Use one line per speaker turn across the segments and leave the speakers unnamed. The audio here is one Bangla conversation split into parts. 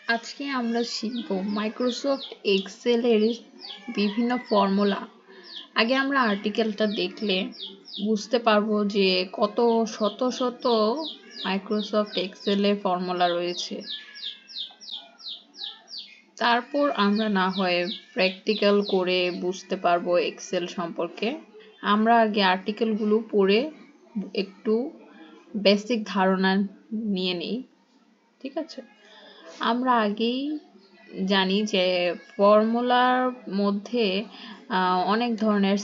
আজকে আমরা শিখব মাইক্রোসফট এক্সেল এর বিভিন্ন ফর্মুলা। আগে আমরা আর্টিকেলটা দেখলে বুঝতে পারবো যে কত শত শত মাইক্রোসফট এক্সেল এর ফর্মুলা রয়েছে। তারপর আমরা না হয় প্র্যাকটিক্যাল করে বুঝতে পারবো এক্সেল সম্পর্কে। আমরা আগে আর্টিকেলগুলো পড়ে একটু বেসিক ধারণা নিয়ে নিই, ঠিক আছে? আমরা আগেই জানি যে ফর্মুলার মধ্যে অনেক ধরনের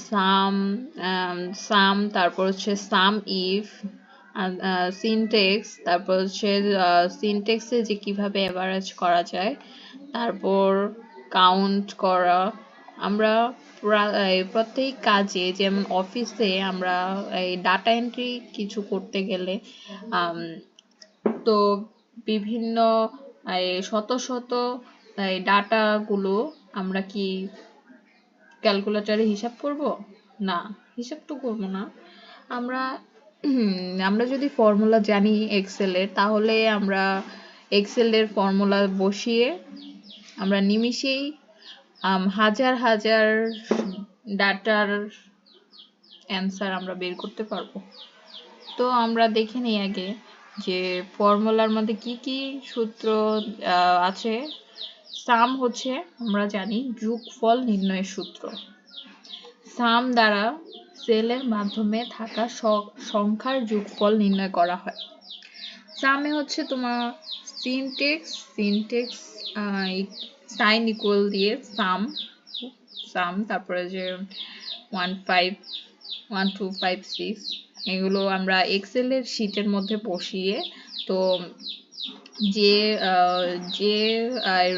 সাম তারপর হচ্ছে সাম ইফ সিনটেক্স, তারপর হচ্ছে সিনটেক্সে যে কিভাবে এভারেজ করা যায়, তারপর কাউন্ট করা। আমরা প্রত্যেক কাজে, যেমন অফিসে আমরা এই ডাটা এন্ট্রি কিছু করতে গেলে তো বিভিন্ন শত শত ডাটাগুলো আমরা কি ক্যালকুলেটরে হিসাব করব? না, হিসাব তো করবো না। আমরা আমরা যদি ফর্মুলা জানি এক্সেলের, তাহলে আমরা এক্সেলের ফর্মুলা বসিয়ে আমরা নিমিষেই হাজার হাজার ডাটার অ্যান্সার আমরা বের করতে পারবো। তো আমরা দেখে নিই আগে যে ফর্মুলার মধ্যে কি কি সূত্র আছে। সাম হচ্ছে, আমরা জানি, যোগফল নির্ণয়ের সূত্র। সাম দ্বারা সেলের মাধ্যমে থাকা সংখ্যার যোগফল নির্ণয় করা হয়। সামে হচ্ছে তোমার সিনটেক্স সাইন ইকুয়াল দিয়ে সাম তারপরে যে 1 2 5 6 এগুলো আমরা এক্সেল এর শীটের মধ্যে বসিয়ে, তো যে যে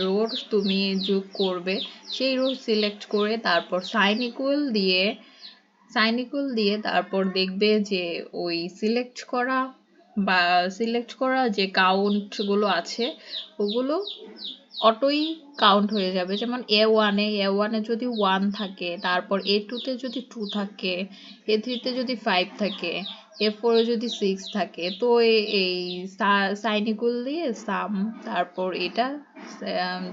রো তুমি যোগ করবে সেই রো সিলেক্ট করে তারপর সাইন ইকুয়াল দিয়ে তারপর দেখবে যে ওই সিলেক্ট করা যে কাউন্ট গুলো আছে ওগুলো অটোই কাউন্ট হয়ে যাবে। যেমন A1 এ যদি 1 থাকে, তারপর A2 তে যদি 2 থাকে, A3 তে যদি 5 থাকে, A4 এ যদি 6 থাকে, তো এই সাইন ইকুয়াল দিয়ে সাম, তারপর এটা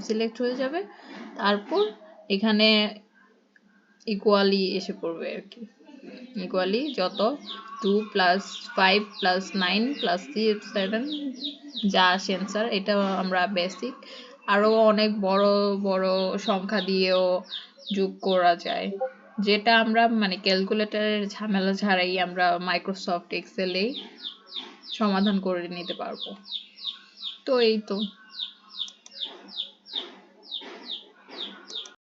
সিলেক্ট হয়ে যাবে, তারপর এখানে ইকুয়ালি এসে পড়বে আর কি। ইকুয়ালি যত 2 + 5 + 9 + 7 যা আসে অ্যান্সার। এটা আমরা বেসিক, আরো অনেক বড় বড় সংখ্যা দিয়েও যোগ করা যায়, যেটা আমরা মানে ক্যালকুলেটরের ঝামেলা ছাড়াই আমরা মাইক্রোসফট এক্সেলেই সমাধান করে নিতে পারবো। তো এই তো।